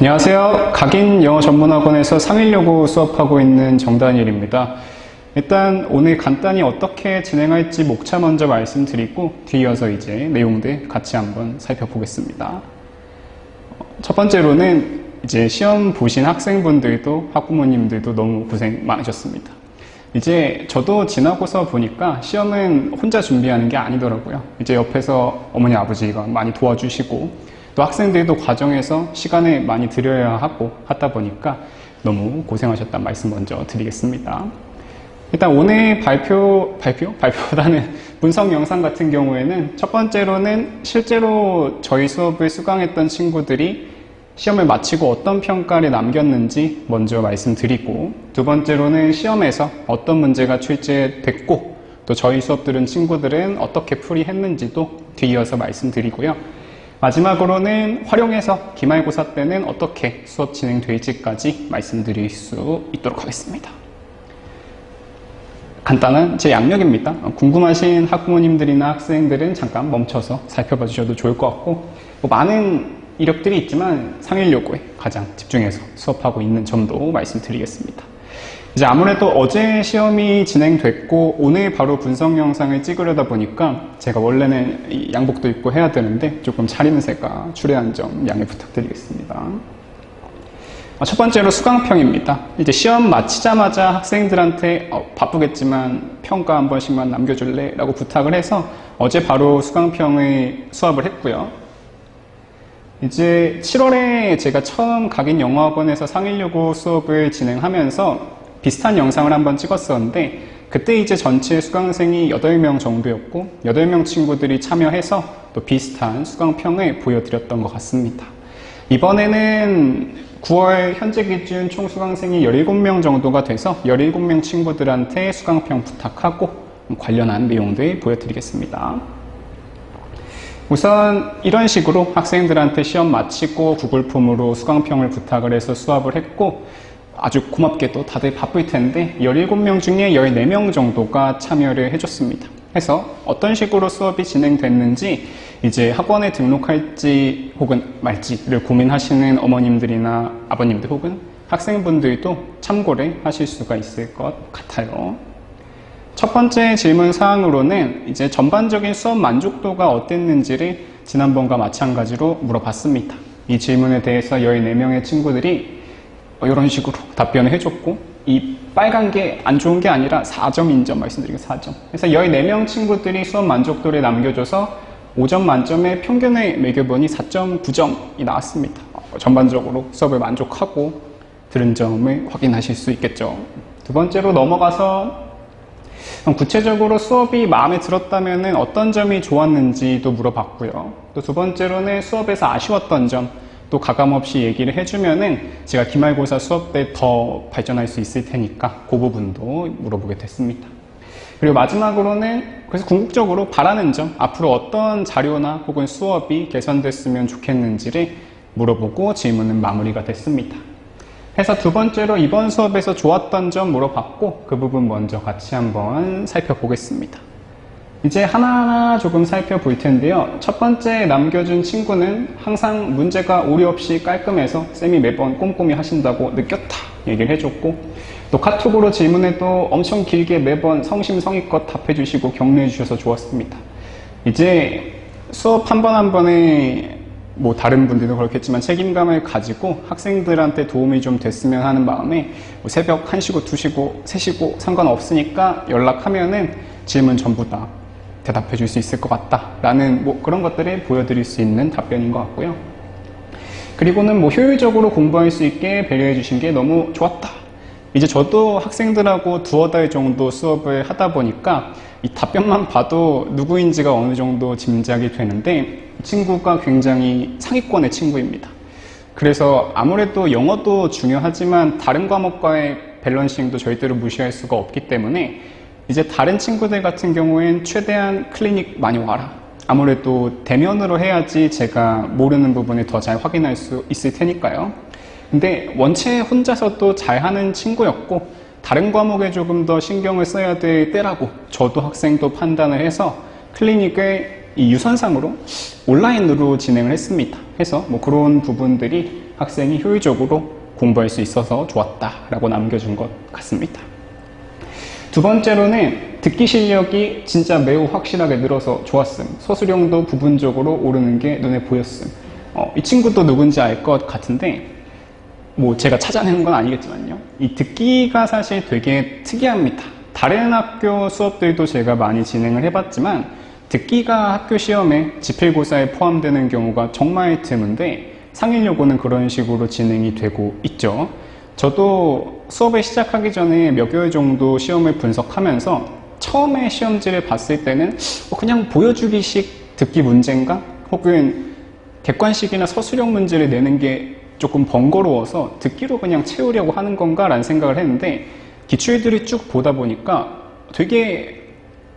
안녕하세요. 각인 영어 전문학원에서 상일여고 수업하고 있는 정다니엘입니다. 일단 오늘 간단히 어떻게 진행할지 목차 먼저 말씀드리고 뒤이어서 이제 내용들 같이 한번 살펴보겠습니다. 첫 번째로는 이제 시험 보신 학생분들도 학부모님들도 너무 고생 많으셨습니다. 이제 저도 지나고서 보니까 시험은 혼자 준비하는 게 아니더라고요. 이제 옆에서 어머니 아버지가 많이 도와주시고 또 학생들도 과정에서 시간을 많이 들여야 하고 하다 보니까 너무 고생하셨다는 말씀 먼저 드리겠습니다. 일단 오늘 발표보다는 분석 영상 같은 경우에는 첫 번째로는 실제로 저희 수업을 수강했던 친구들이 시험을 마치고 어떤 평가를 남겼는지 먼저 말씀드리고, 두 번째로는 시험에서 어떤 문제가 출제됐고 또 저희 수업 들은 친구들은 어떻게 풀이했는지도 뒤이어서 말씀드리고요. 마지막으로는 활용해서 기말고사 때는 어떻게 수업 진행될지까지 말씀드릴 수 있도록 하겠습니다. 간단한 제 양력입니다. 궁금하신 학부모님들이나 학생들은 잠깐 멈춰서 살펴봐 주셔도 좋을 것 같고, 많은 이력들이 있지만 상일여고에 가장 집중해서 수업하고 있는 점도 말씀드리겠습니다. 이제 아무래도 어제 시험이 진행됐고 오늘 바로 분석 영상을 찍으려다 보니까 제가 원래는 이 양복도 입고 해야 되는데 조금 차림새가 추레한 점 양해 부탁드리겠습니다. 첫 번째로 수강평입니다. 이제 시험 마치자마자 학생들한테 바쁘겠지만 평가 한 번씩만 남겨줄래? 라고 부탁을 해서 어제 바로 수강평의 수업을 했고요. 이제 7월에 제가 처음 각인 영어학원에서 상일여고 수업을 진행하면서 비슷한 영상을 한번 찍었었는데, 그때 이제 전체 수강생이 8명 정도였고 8명 친구들이 참여해서 또 비슷한 수강평을 보여드렸던 것 같습니다. 이번에는 9월 현재 기준 총 수강생이 17명 정도가 돼서 17명 친구들한테 수강평 부탁하고 관련한 내용들 보여드리겠습니다. 우선 이런 식으로 학생들한테 시험 마치고 구글 폼으로 수강평을 부탁을 해서 수업을 했고, 아주 고맙게도 다들 바쁠 텐데 17명 중에 14명 정도가 참여를 해줬습니다. 해서 어떤 식으로 수업이 진행됐는지 이제 학원에 등록할지 혹은 말지를 고민하시는 어머님들이나 아버님들 혹은 학생분들도 참고를 하실 수가 있을 것 같아요. 첫 번째 질문 사항으로는 이제 전반적인 수업 만족도가 어땠는지를 지난번과 마찬가지로 물어봤습니다. 이 질문에 대해서 14명의 친구들이 이런 식으로 답변을 해줬고, 이 빨간 게 안 좋은 게 아니라 4점 인정 말씀드리겠습니다. 4점. 그래서 14명 친구들이 수업 만족도를 남겨줘서 5점 만점에 평균을 매겨보니 4.9점이 나왔습니다. 전반적으로 수업을 만족하고 들은 점을 확인하실 수 있겠죠. 두 번째로 넘어가서 구체적으로 수업이 마음에 들었다면 어떤 점이 좋았는지도 물어봤고요. 또 두 번째로는 수업에서 아쉬웠던 점, 또 가감없이 얘기를 해주면은 제가 기말고사 수업 때 더 발전할 수 있을 테니까 그 부분도 물어보게 됐습니다. 그리고 마지막으로는 그래서 궁극적으로 바라는 점, 앞으로 어떤 자료나 혹은 수업이 개선됐으면 좋겠는지를 물어보고 질문은 마무리가 됐습니다. 해서 두 번째로 이번 수업에서 좋았던 점 물어봤고, 그 부분 먼저 같이 한번 살펴보겠습니다. 이제 하나하나 조금 살펴볼 텐데요. 첫 번째 남겨준 친구는 항상 문제가 오류 없이 깔끔해서 쌤이 매번 꼼꼼히 하신다고 느꼈다 얘기를 해줬고, 또 카톡으로 질문해도 엄청 길게 매번 성심성의껏 답해주시고 격려해주셔서 좋았습니다. 이제 수업 한 번 한 번에 다른 분들도 그렇겠지만 책임감을 가지고 학생들한테 도움이 좀 됐으면 하는 마음에 새벽 1시고 2시고 3시고 상관없으니까 연락하면은 질문 전부 다 대답해 줄 수 있을 것 같다라는 그런 것들을 보여드릴 수 있는 답변인 것 같고요. 그리고는 효율적으로 공부할 수 있게 배려해 주신 게 너무 좋았다. 이제 저도 학생들하고 두어 달 정도 수업을 하다 보니까 이 답변만 봐도 누구인지가 어느 정도 짐작이 되는데, 이 친구가 굉장히 상위권의 친구입니다. 그래서 아무래도 영어도 중요하지만 다른 과목과의 밸런싱도 절대로 무시할 수가 없기 때문에 이제 다른 친구들 같은 경우엔 최대한 클리닉 많이 와라. 아무래도 대면으로 해야지 제가 모르는 부분을 더 잘 확인할 수 있을 테니까요. 근데 원체 혼자서도 잘하는 친구였고 다른 과목에 조금 더 신경을 써야 될 때라고 저도 학생도 판단을 해서 클리닉을 이 유선상으로 온라인으로 진행을 했습니다. 해서 뭐 그런 부분들이 학생이 효율적으로 공부할 수 있어서 좋았다라고 남겨준 것 같습니다. 두 번째로는 듣기 실력이 진짜 매우 확실하게 늘어서 좋았음. 서술형도 부분적으로 오르는 게 눈에 보였음. 이 친구도 누군지 알 것 같은데 뭐 제가 찾아내는 건 아니겠지만요. 이 듣기가 사실 되게 특이합니다. 다른 학교 수업들도 제가 많이 진행을 해봤지만 듣기가 학교 시험에 지필고사에 포함되는 경우가 정말 드문데 상일여고는 그런 식으로 진행이 되고 있죠. 저도 수업을 시작하기 전에 몇 개월 정도 시험을 분석하면서 처음에 시험지를 봤을 때는 그냥 보여주기식 듣기 문제인가? 혹은 객관식이나 서술형 문제를 내는 게 조금 번거로워서 듣기로 그냥 채우려고 하는 건가? 라는 생각을 했는데 기출들을 쭉 보다 보니까 되게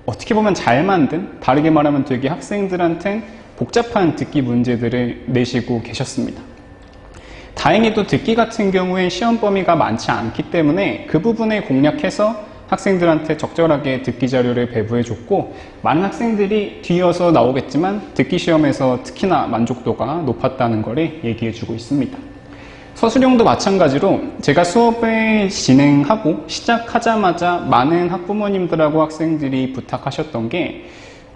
어떻게 보면 잘 만든, 다르게 말하면 되게 학생들한텐 복잡한 듣기 문제들을 내시고 계셨습니다. 다행히도 듣기 같은 경우에 시험 범위가 많지 않기 때문에 그 부분을 공략해서 학생들한테 적절하게 듣기 자료를 배부해줬고 많은 학생들이 뒤이어서 나오겠지만 듣기 시험에서 특히나 만족도가 높았다는 것을 얘기해주고 있습니다. 서술형도 마찬가지로 제가 수업을 진행하고 시작하자마자 많은 학부모님들하고 학생들이 부탁하셨던 게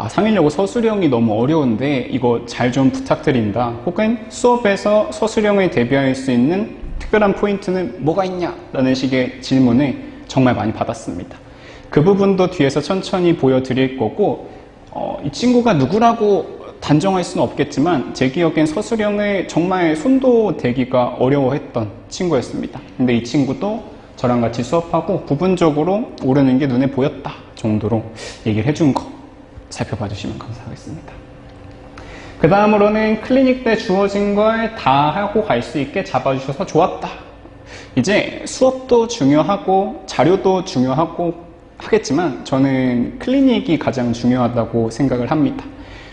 상일여고 서술형이 너무 어려운데 이거 잘 좀 부탁드린다. 혹은 수업에서 서술형을 대비할 수 있는 특별한 포인트는 뭐가 있냐? 라는 식의 질문을 정말 많이 받았습니다. 그 부분도 뒤에서 천천히 보여드릴 거고 이 친구가 누구라고 단정할 수는 없겠지만 제 기억엔 서술형을 정말 손도 대기가 어려워했던 친구였습니다. 근데 이 친구도 저랑 같이 수업하고 부분적으로 오르는 게 눈에 보였다 정도로 얘기를 해준 거 살펴봐 주시면 감사하겠습니다. 그 다음으로는 클리닉 때 주어진 걸 다 하고 갈 수 있게 잡아주셔서 좋았다. 이제 수업도 중요하고 자료도 중요하고 하겠지만 저는 클리닉이 가장 중요하다고 생각을 합니다.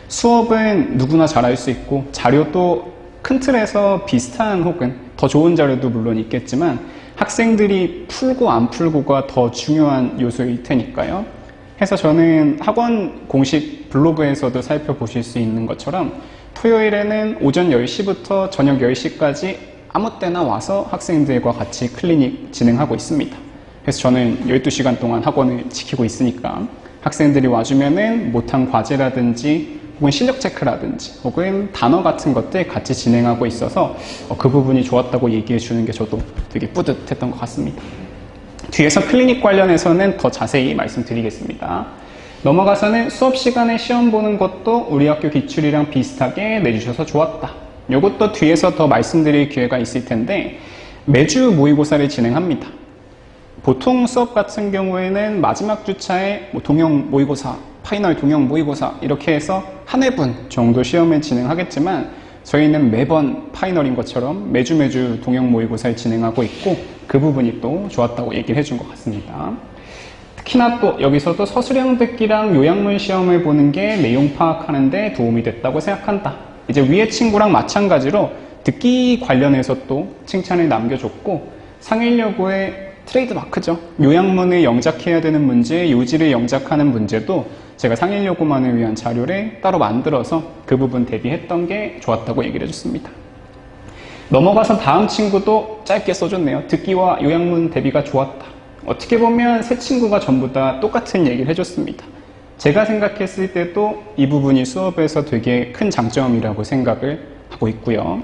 수업은 누구나 잘할 수 있고 자료도 큰 틀에서 비슷한 혹은 더 좋은 자료도 물론 있겠지만 학생들이 풀고 안 풀고가 더 중요한 요소일 테니까요. 해서 저는 학원 공식 블로그에서도 살펴보실 수 있는 것처럼 토요일에는 오전 10시부터 저녁 10시까지 아무 때나 와서 학생들과 같이 클리닉 진행하고 있습니다. 그래서 저는 12시간 동안 학원을 지키고 있으니까 학생들이 와주면은 못한 과제라든지 혹은 실력 체크라든지 혹은 단어 같은 것들 같이 진행하고 있어서 그 부분이 좋았다고 얘기해 주는 게 저도 되게 뿌듯했던 것 같습니다. 뒤에서 클리닉 관련해서는 더 자세히 말씀드리겠습니다. 넘어가서는 수업 시간에 시험 보는 것도 우리 학교 기출이랑 비슷하게 내주셔서 좋았다. 이것도 뒤에서 더 말씀드릴 기회가 있을 텐데 매주 모의고사를 진행합니다. 보통 수업 같은 경우에는 마지막 주차에 동형 모의고사, 파이널 동형 모의고사 이렇게 해서 한 회분 정도 시험을 진행하겠지만 저희는 매번 파이널인 것처럼 매주 동형 모의고사를 진행하고 있고 그 부분이 또 좋았다고 얘기를 해준 것 같습니다. 특히나 또 여기서도 서술형 듣기랑 요약문 시험을 보는 게 내용 파악하는 데 도움이 됐다고 생각한다. 이제 위의 친구랑 마찬가지로 듣기 관련해서 또 칭찬을 남겨줬고 상일여고의 트레이드 마크죠. 요약문을 영작해야 되는 문제, 요지를 영작하는 문제도 제가 상일여고만을 위한 자료를 따로 만들어서 그 부분 대비했던 게 좋았다고 얘기를 해줬습니다. 넘어가서 다음 친구도 짧게 써줬네요. 듣기와 요약문 대비가 좋았다. 어떻게 보면 세 친구가 전부 다 똑같은 얘기를 해줬습니다. 제가 생각했을 때도 이 부분이 수업에서 되게 큰 장점이라고 생각을 하고 있고요.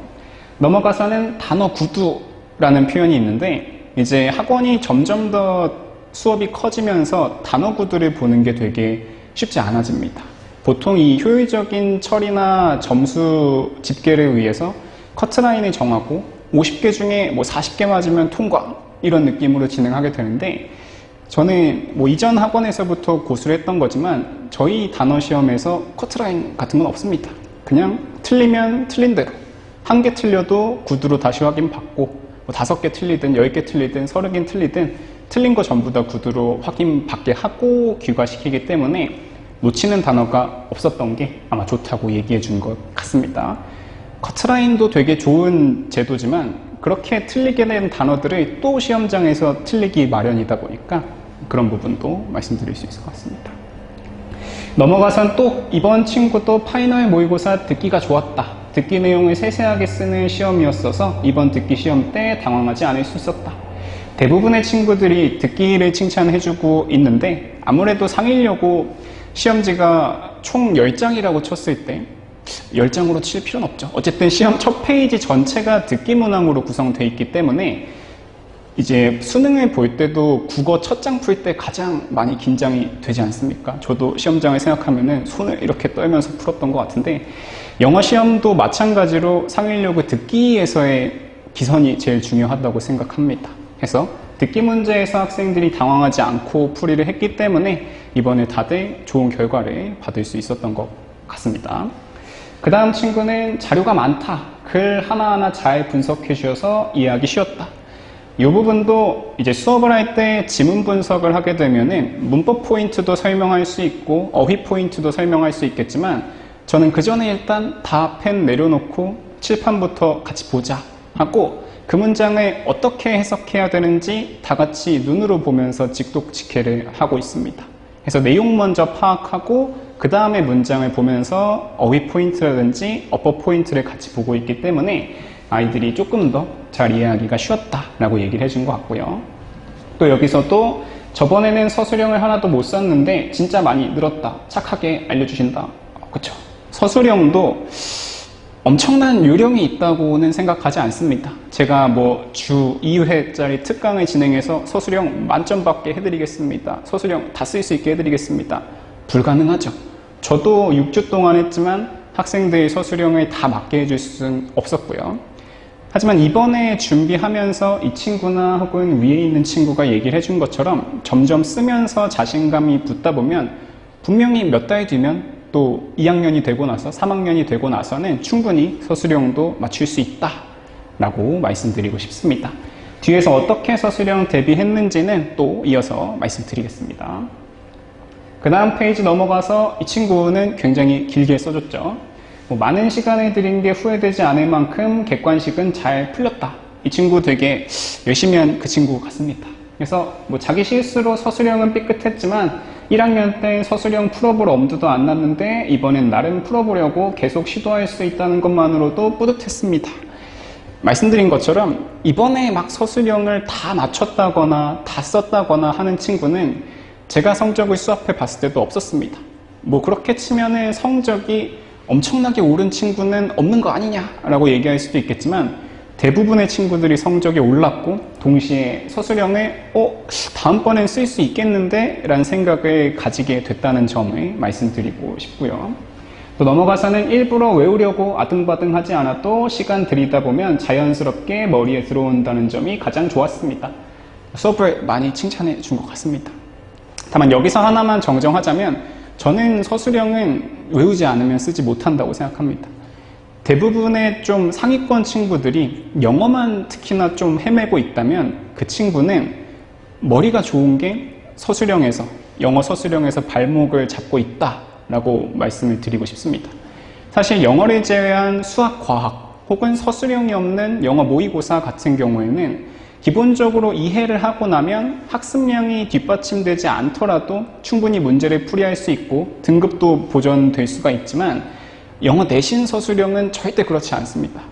넘어가서는 단어 구두라는 표현이 있는데 이제 학원이 점점 더 수업이 커지면서 단어 구두를 보는 게 되게 쉽지 않아집니다. 보통 이 효율적인 처리나 점수 집계를 위해서 커트라인을 정하고 50개 중에 40개 맞으면 통과 이런 느낌으로 진행하게 되는데 저는 이전 학원에서부터 고수를 했던 거지만 저희 단어 시험에서 커트라인 같은 건 없습니다. 그냥 틀리면 틀린 대로 한 개 틀려도 구두로 다시 확인받고 5개 틀리든 10개 틀리든 30개 틀리든 틀린 거 전부 다 구두로 확인받게 하고 귀가시키기 때문에 놓치는 단어가 없었던 게 아마 좋다고 얘기해 준 것 같습니다. 커트라인도 되게 좋은 제도지만 그렇게 틀리게 된 단어들을 또 시험장에서 틀리기 마련이다 보니까 그런 부분도 말씀드릴 수 있을 것 같습니다. 넘어가선 또 이번 친구도 파이널 모의고사 듣기가 좋았다. 듣기 내용을 세세하게 쓰는 시험이었어서 이번 듣기 시험 때 당황하지 않을 수 있었다. 대부분의 친구들이 듣기를 칭찬해주고 있는데 아무래도 상의려고 시험지가 총 10장이라고 쳤을 때 10장으로 칠 필요는 없죠. 어쨌든 시험 첫 페이지 전체가 듣기 문항으로 구성되어 있기 때문에 이제 수능을 볼 때도 국어 첫 장 풀 때 가장 많이 긴장이 되지 않습니까? 저도 시험장을 생각하면은 손을 이렇게 떨면서 풀었던 것 같은데 영어 시험도 마찬가지로 상의려고 듣기에서의 기선이 제일 중요하다고 생각합니다. 그래서 듣기 문제에서 학생들이 당황하지 않고 풀이를 했기 때문에 이번에 다들 좋은 결과를 받을 수 있었던 것 같습니다. 그 다음 친구는 자료가 많다. 글 하나하나 잘 분석해 주셔서 이해하기 쉬웠다. 이 부분도 이제 수업을 할 때 지문 분석을 하게 되면은 문법 포인트도 설명할 수 있고 어휘 포인트도 설명할 수 있겠지만 저는 그 전에 일단 다 펜 내려놓고 칠판부터 같이 보자 하고 그 문장을 어떻게 해석해야 되는지 다 같이 눈으로 보면서 직독직해를 하고 있습니다. 그래서 내용 먼저 파악하고 그 다음에 문장을 보면서 어휘 포인트라든지 어법 포인트를 같이 보고 있기 때문에 아이들이 조금 더 잘 이해하기가 쉬웠다라고 얘기를 해준 것 같고요. 또 여기서도 저번에는 서술형을 하나도 못 썼는데 진짜 많이 늘었다. 착하게 알려주신다. 그쵸? 서술형도 엄청난 요령이 있다고는 생각하지 않습니다. 제가 뭐 주 2회짜리 특강을 진행해서 서술형 만점 받게 해드리겠습니다. 서술형 다 쓸 수 있게 해드리겠습니다. 불가능하죠. 저도 6주 동안 했지만 학생들의 서술형을 다 맞게 해줄 수는 없었고요. 하지만 이번에 준비하면서 이 친구나 혹은 위에 있는 친구가 얘기를 해준 것처럼 점점 쓰면서 자신감이 붙다 보면 분명히 몇 달 뒤면 또 2학년이 되고 나서 3학년이 되고 나서는 충분히 서술형도 맞출 수 있다 라고 말씀드리고 싶습니다. 뒤에서 어떻게 서술형 대비했는지는 또 이어서 말씀드리겠습니다. 그 다음 페이지 넘어가서 이 친구는 굉장히 길게 써줬죠. 많은 시간을 들인 게 후회되지 않을 만큼 객관식은 잘 풀렸다. 이 친구 되게 열심히 한 그 친구 같습니다. 그래서 자기 실수로 서술형은 삐끗했지만 1학년 때 서술형 풀어볼 엄두도 안 났는데 이번엔 나름 풀어보려고 계속 시도할 수 있다는 것만으로도 뿌듯했습니다. 말씀드린 것처럼 이번에 막 서술형을 다 맞췄다거나 다 썼다거나 하는 친구는 제가 성적을 수합해 봤을 때도 없었습니다. 그렇게 치면은 성적이 엄청나게 오른 친구는 없는 거 아니냐라고 얘기할 수도 있겠지만 대부분의 친구들이 성적이 올랐고 동시에 서술형을 다음번엔 쓸 수 있겠는데 라는 생각을 가지게 됐다는 점을 말씀드리고 싶고요. 또 넘어가서는 일부러 외우려고 아등바등 하지 않아도 시간 들이다 보면 자연스럽게 머리에 들어온다는 점이 가장 좋았습니다. 수업을 많이 칭찬해 준 것 같습니다. 다만 여기서 하나만 정정하자면 저는 서술형은 외우지 않으면 쓰지 못한다고 생각합니다. 대부분의 좀 상위권 친구들이 영어만 특히나 좀 헤매고 있다면 그 친구는 머리가 좋은 게 서술형에서, 영어 서술형에서 발목을 잡고 있다라고 말씀을 드리고 싶습니다. 사실 영어를 제외한 수학, 과학 혹은 서술형이 없는 영어 모의고사 같은 경우에는 기본적으로 이해를 하고 나면 학습량이 뒷받침되지 않더라도 충분히 문제를 풀이할 수 있고 등급도 보존될 수가 있지만 영어 내신 서술형은 절대 그렇지 않습니다.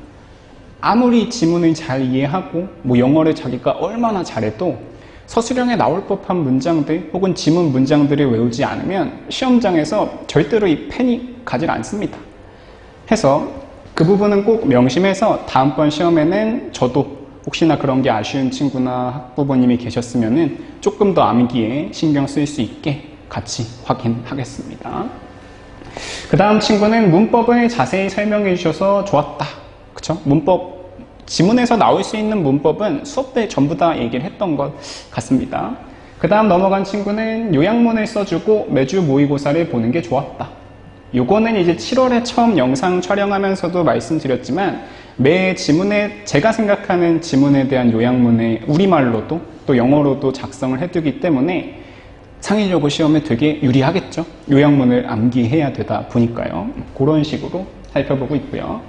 아무리 지문을 잘 이해하고 영어를 자기가 얼마나 잘해도 서술형에 나올 법한 문장들 혹은 지문 문장들을 외우지 않으면 시험장에서 절대로 이 펜이 가지 않습니다. 해서 그 부분은 꼭 명심해서 다음번 시험에는 저도 혹시나 그런 게 아쉬운 친구나 학부모님이 계셨으면 조금 더 암기에 신경 쓸 수 있게 같이 확인하겠습니다. 그 다음 친구는 문법을 자세히 설명해 주셔서 좋았다. 그쵸? 문법, 지문에서 나올 수 있는 문법은 수업 때 전부 다 얘기를 했던 것 같습니다. 그 다음 넘어간 친구는 요약문을 써주고 매주 모의고사를 보는 게 좋았다. 요거는 이제 7월에 처음 영상 촬영하면서도 말씀드렸지만 매 지문에 제가 생각하는 지문에 대한 요약문을 우리말로도 또 영어로도 작성을 해두기 때문에 상의여고 시험에 되게 유리하겠죠. 요약문을 암기해야 되다 보니까요. 그런 식으로 살펴보고 있고요.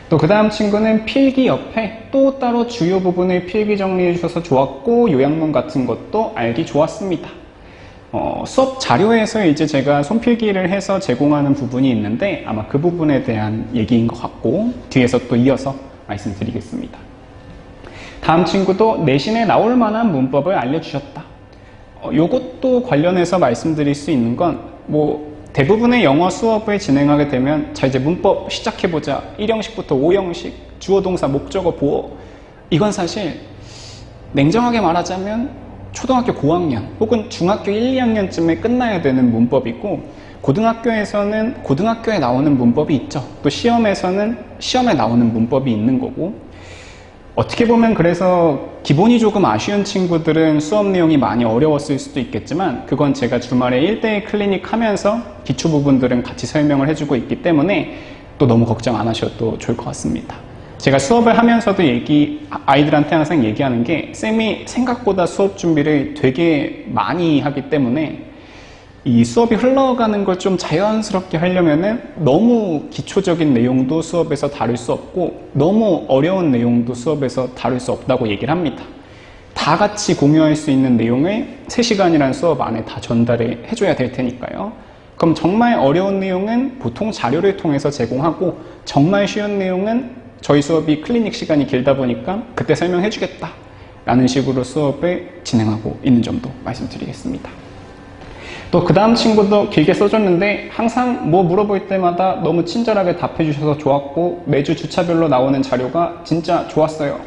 또 그 다음 친구는 필기 옆에 또 따로 주요 부분을 필기 정리해 주셔서 좋았고 요약문 같은 것도 알기 좋았습니다. 수업 자료에서 이제 제가 손필기를 해서 제공하는 부분이 있는데 아마 그 부분에 대한 얘기인 것 같고 뒤에서 또 이어서 말씀드리겠습니다. 다음 친구도 내신에 나올 만한 문법을 알려주셨다. 요것도 관련해서 말씀드릴 수 있는 건 대부분의 영어 수업을 진행하게 되면 자 이제 문법 시작해보자. 1형식부터 5형식, 주어, 동사, 목적어, 보어. 이건 사실 냉정하게 말하자면 초등학교 고학년 혹은 중학교 1, 2학년쯤에 끝나야 되는 문법이고 고등학교에서는 고등학교에 나오는 문법이 있죠. 또 시험에서는 시험에 나오는 문법이 있는 거고 어떻게 보면 그래서 기본이 조금 아쉬운 친구들은 수업 내용이 많이 어려웠을 수도 있겠지만 그건 제가 주말에 1대1 클리닉 하면서 기초 부분들은 같이 설명을 해주고 있기 때문에 또 너무 걱정 안 하셔도 좋을 것 같습니다. 제가 수업을 하면서도 아이들한테 항상 얘기하는 게 쌤이 생각보다 수업 준비를 되게 많이 하기 때문에 이 수업이 흘러가는 걸 좀 자연스럽게 하려면은 너무 기초적인 내용도 수업에서 다룰 수 없고 너무 어려운 내용도 수업에서 다룰 수 없다고 얘기를 합니다. 다 같이 공유할 수 있는 내용을 3시간이라는 수업 안에 다 전달해 줘야 될 테니까요. 그럼 정말 어려운 내용은 보통 자료를 통해서 제공하고 정말 쉬운 내용은 저희 수업이 클리닉 시간이 길다 보니까 그때 설명해 주겠다 라는 식으로 수업을 진행하고 있는 점도 말씀드리겠습니다. 또 그 다음 친구도 길게 써줬는데 항상 뭐 물어볼 때마다 너무 친절하게 답해 주셔서 좋았고 매주 주차별로 나오는 자료가 진짜 좋았어요.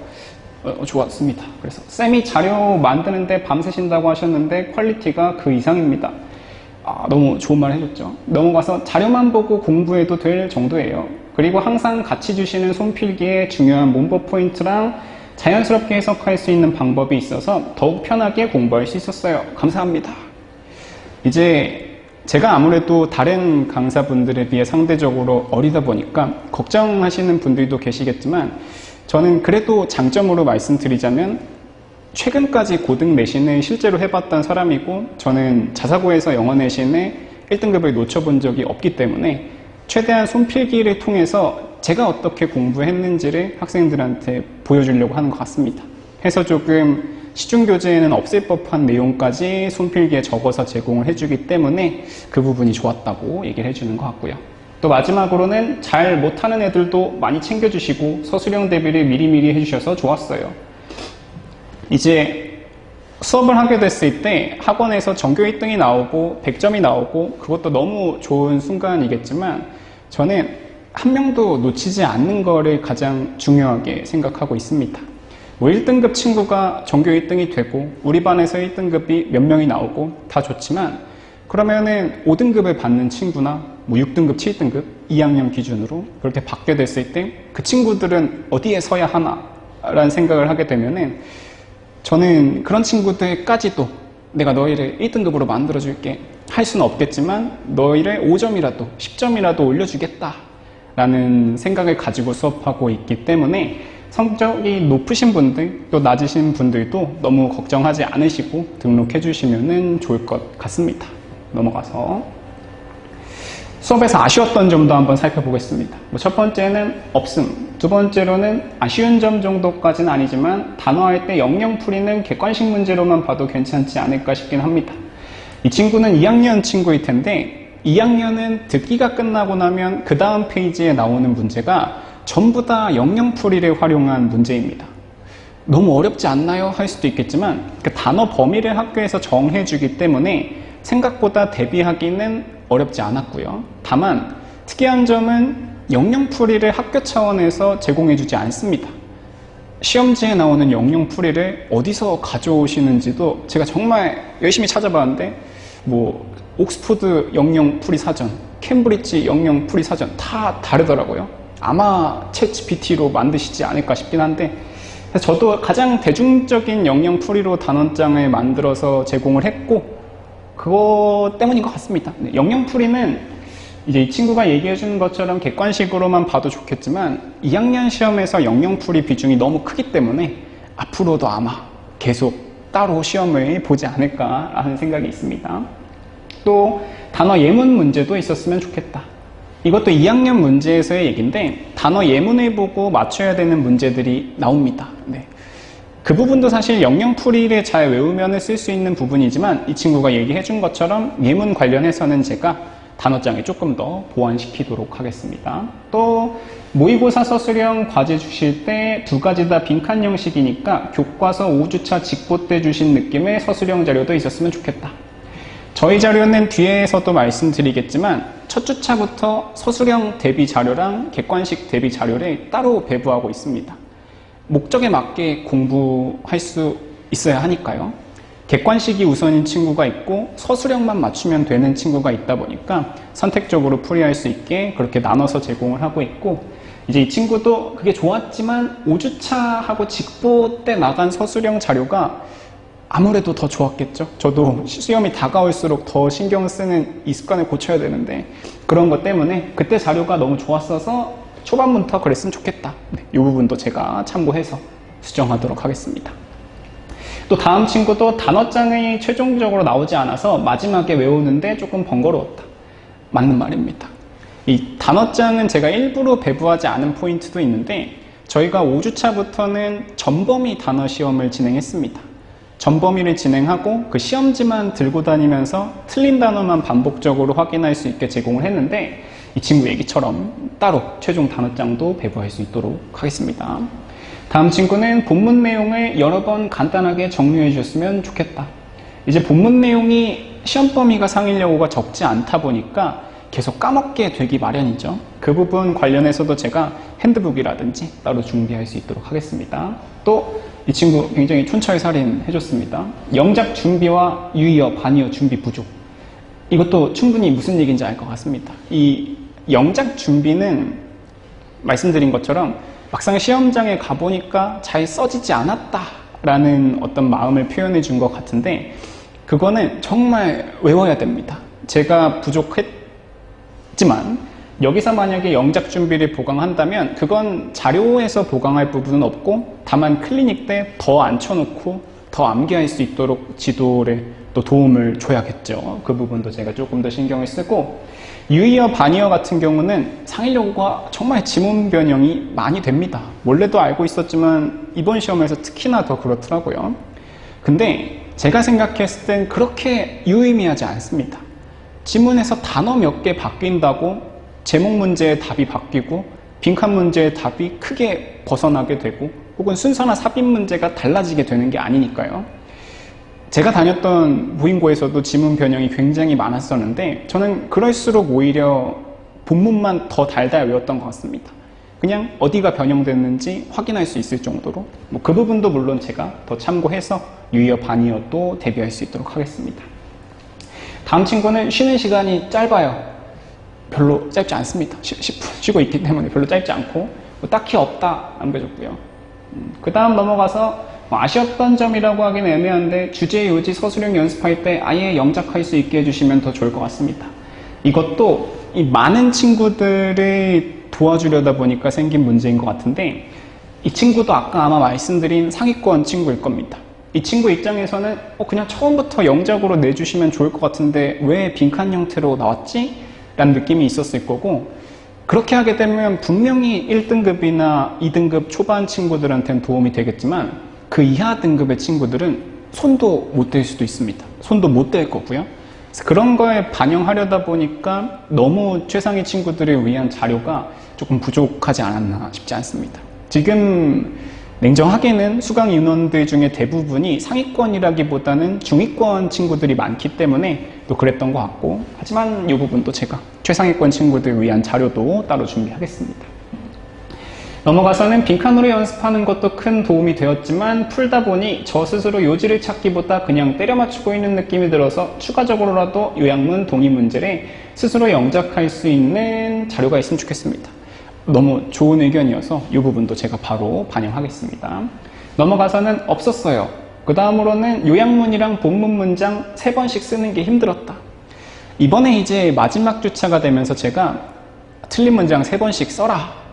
좋았습니다. 그래서 쌤이 자료 만드는데 밤새신다고 하셨는데 퀄리티가 그 이상입니다. 너무 좋은 말 해줬죠. 넘어가서 자료만 보고 공부해도 될 정도예요. 그리고 항상 같이 주시는 손필기에 중요한 문법 포인트랑 자연스럽게 해석할 수 있는 방법이 있어서 더욱 편하게 공부할 수 있었어요. 감사합니다. 이제 제가 아무래도 다른 강사분들에 비해 상대적으로 어리다 보니까 걱정하시는 분들도 계시겠지만 저는 그래도 장점으로 말씀드리자면 최근까지 고등 내신을 실제로 해봤던 사람이고 저는 자사고에서 영어 내신에 1등급을 놓쳐본 적이 없기 때문에 최대한 손필기를 통해서 제가 어떻게 공부했는지를 학생들한테 보여주려고 하는 것 같습니다. 해서 조금 시중교재에는 없을 법한 내용까지 손필기에 적어서 제공을 해주기 때문에 그 부분이 좋았다고 얘기를 해주는 것 같고요. 또 마지막으로는 잘 못하는 애들도 많이 챙겨주시고 서술형 대비를 미리미리 해주셔서 좋았어요. 이제 수업을 하게 됐을 때 학원에서 전교 1등이 나오고 100점이 나오고 그것도 너무 좋은 순간이겠지만 저는 한 명도 놓치지 않는 거를 가장 중요하게 생각하고 있습니다. 1등급 친구가 전교 1등이 되고 우리 반에서 1등급이 몇 명이 나오고 다 좋지만 그러면은 5등급을 받는 친구나 6등급, 7등급 2학년 기준으로 그렇게 받게 됐을 때 그 친구들은 어디에 서야 하나 라는 생각을 하게 되면은 저는 그런 친구들까지도 내가 너희를 1등급으로 만들어줄게 할 수는 없겠지만 너희를 5점이라도 10점이라도 올려주겠다 라는 생각을 가지고 수업하고 있기 때문에 성적이 높으신 분들 또 낮으신 분들도 너무 걱정하지 않으시고 등록해 주시면 좋을 것 같습니다. 넘어가서 수업에서 아쉬웠던 점도 한번 살펴보겠습니다. 첫 번째는 없음, 두 번째로는 아쉬운 점 정도까지는 아니지만 단어할 때 영영풀이는 객관식 문제로만 봐도 괜찮지 않을까 싶긴 합니다. 이 친구는 2학년 친구일 텐데 2학년은 듣기가 끝나고 나면 그 다음 페이지에 나오는 문제가 전부 다 영영풀이를 활용한 문제입니다. 너무 어렵지 않나요? 할 수도 있겠지만 그 단어 범위를 학교에서 정해주기 때문에 생각보다 대비하기는 어렵지 않았고요. 다만 특이한 점은 영영풀이를 학교 차원에서 제공해주지 않습니다. 시험지에 나오는 영영풀이를 어디서 가져오시는지도 제가 정말 열심히 찾아봤는데 옥스포드 영영풀이 사전, 캠브리지 영영풀이 사전 다 다르더라고요. 아마 챗 GPT로 만드시지 않을까 싶긴 한데 저도 가장 대중적인 영영풀이로 단원장을 만들어서 제공을 했고 그거 때문인 것 같습니다. 영영풀이는 이제 이 친구가 얘기해 주는 것처럼 객관식으로만 봐도 좋겠지만 2학년 시험에서 영영풀이 비중이 너무 크기 때문에 앞으로도 아마 계속 따로 시험을 보지 않을까 하는 생각이 있습니다. 또 단어 예문 문제도 있었으면 좋겠다. 이것도 2학년 문제에서의 얘기인데 단어 예문을 보고 맞춰야 되는 문제들이 나옵니다. 그 부분도 사실 영영풀이를 잘 외우면 쓸 수 있는 부분이지만 이 친구가 얘기해 준 것처럼 예문 관련해서는 제가 단어장에 조금 더 보완시키도록 하겠습니다. 또 모의고사 서술형 과제 주실 때 두 가지 다 빈칸 형식이니까 교과서 5주차 직보 때 주신 느낌의 서술형 자료도 있었으면 좋겠다. 저희 자료는 뒤에서도 말씀드리겠지만 첫 주차부터 서술형 대비 자료랑 객관식 대비 자료를 따로 배부하고 있습니다. 목적에 맞게 공부할 수 있어야 하니까요. 객관식이 우선인 친구가 있고 서술형만 맞추면 되는 친구가 있다 보니까 선택적으로 풀이할 수 있게 그렇게 나눠서 제공을 하고 있고, 이제 이 친구도 그게 좋았지만 5주차하고 직보 때 나간 서술형 자료가 아무래도 더 좋았겠죠. 저도 시험이 다가올수록 더 신경 쓰는 이 습관을 고쳐야 되는데 그런 것 때문에 그때 자료가 너무 좋았어서 초반부터 그랬으면 좋겠다. 이 부분도 제가 참고해서 수정하도록 하겠습니다. 또 다음 친구도 단어장이 최종적으로 나오지 않아서 마지막에 외우는데 조금 번거로웠다. 맞는 말입니다. 이 단어장은 제가 일부러 배부하지 않은 포인트도 있는데 저희가 5주차부터는 전범위 단어 시험을 진행했습니다. 전범위를 진행하고 그 시험지만 들고 다니면서 틀린 단어만 반복적으로 확인할 수 있게 제공을 했는데 이 친구 얘기처럼 따로 최종 단어장도 배부할 수 있도록 하겠습니다. 다음 친구는 본문 내용을 여러 번 간단하게 정리해 주셨으면 좋겠다. 이제 본문 내용이 시험 범위가 상일여고가 적지 않다 보니까 계속 까먹게 되기 마련이죠. 그 부분 관련해서도 제가 핸드북이라든지 따로 준비할 수 있도록 하겠습니다. 또 이 친구 굉장히 촌철살인 해줬습니다. 영작 준비와 유의어, 반의어 준비 부족. 이것도 충분히 무슨 얘기인지 알 것 같습니다. 이 영작 준비는 말씀드린 것처럼 막상 시험장에 가보니까 잘 써지지 않았다라는 어떤 마음을 표현해 준 것 같은데 그거는 정말 외워야 됩니다. 제가 부족했지만 여기서 만약에 영작 준비를 보강한다면 그건 자료에서 보강할 부분은 없고 다만 클리닉 때 더 앉혀놓고 더 암기할 수 있도록 지도를 또 도움을 줘야겠죠. 그 부분도 제가 조금 더 신경을 쓰고, 유의어, 반의어 같은 경우는 상일여고가 정말 지문 변형이 많이 됩니다. 원래도 알고 있었지만 이번 시험에서 특히나 더 그렇더라고요. 근데 제가 생각했을 땐 그렇게 유의미하지 않습니다. 지문에서 단어 몇 개 바뀐다고 제목 문제의 답이 바뀌고 빈칸 문제의 답이 크게 벗어나게 되고 혹은 순서나 삽입 문제가 달라지게 되는 게 아니니까요. 제가 다녔던 모의고에서도 지문 변형이 굉장히 많았었는데 저는 그럴수록 오히려 본문만 더 달달 외웠던 것 같습니다. 그냥 어디가 변형됐는지 확인할 수 있을 정도로 그 부분도 물론 제가 더 참고해서 유의어, 반의어도 대비할 수 있도록 하겠습니다. 다음 친구는 쉬는 시간이 짧아요. 별로 짧지 않습니다. 10분 쉬고 있기 때문에 별로 짧지 않고 딱히 없다 남겨줬고요. 그 다음 넘어가서 아쉬웠던 점이라고 하기는 애매한데 주제, 요지, 서술형 연습할 때 아예 영작할 수 있게 해주시면 더 좋을 것 같습니다. 이것도 이 많은 친구들을 도와주려다 보니까 생긴 문제인 것 같은데 이 친구도 아까 아마 말씀드린 상위권 친구일 겁니다. 이 친구 입장에서는 그냥 처음부터 영작으로 내주시면 좋을 것 같은데 왜 빈칸 형태로 나왔지? 라는 느낌이 있었을 거고, 그렇게 하게 되면 분명히 1등급이나 2등급 초반 친구들한테는 도움이 되겠지만 그 이하 등급의 친구들은 손도 못 댈 수도 있습니다. 손도 못 댈 거고요. 그래서 그런 거에 반영하려다 보니까 너무 최상위 친구들을 위한 자료가 조금 부족하지 않았나 싶지 않습니다. 지금 냉정하게는 수강 인원들 중에 대부분이 상위권이라기보다는 중위권 친구들이 많기 때문에 또 그랬던 것 같고, 하지만 이 부분도 제가 최상위권 친구들 위한 자료도 따로 준비하겠습니다. 넘어가서는 빈칸으로 연습하는 것도 큰 도움이 되었지만 풀다 보니 저 스스로 요지를 찾기보다 그냥 때려 맞추고 있는 느낌이 들어서 추가적으로라도 요약문, 동의 문제를 스스로 영작할 수 있는 자료가 있으면 좋겠습니다. 너무 좋은 의견이어서 이 부분도 제가 바로 반영하겠습니다. 넘어가서는 없었어요. 그 다음으로는 요약문이랑 본문 문장 3번씩 쓰는 게 힘들었다. 이번에 이제 마지막 주차가 되면서 제가 틀린 문장 3번씩 써라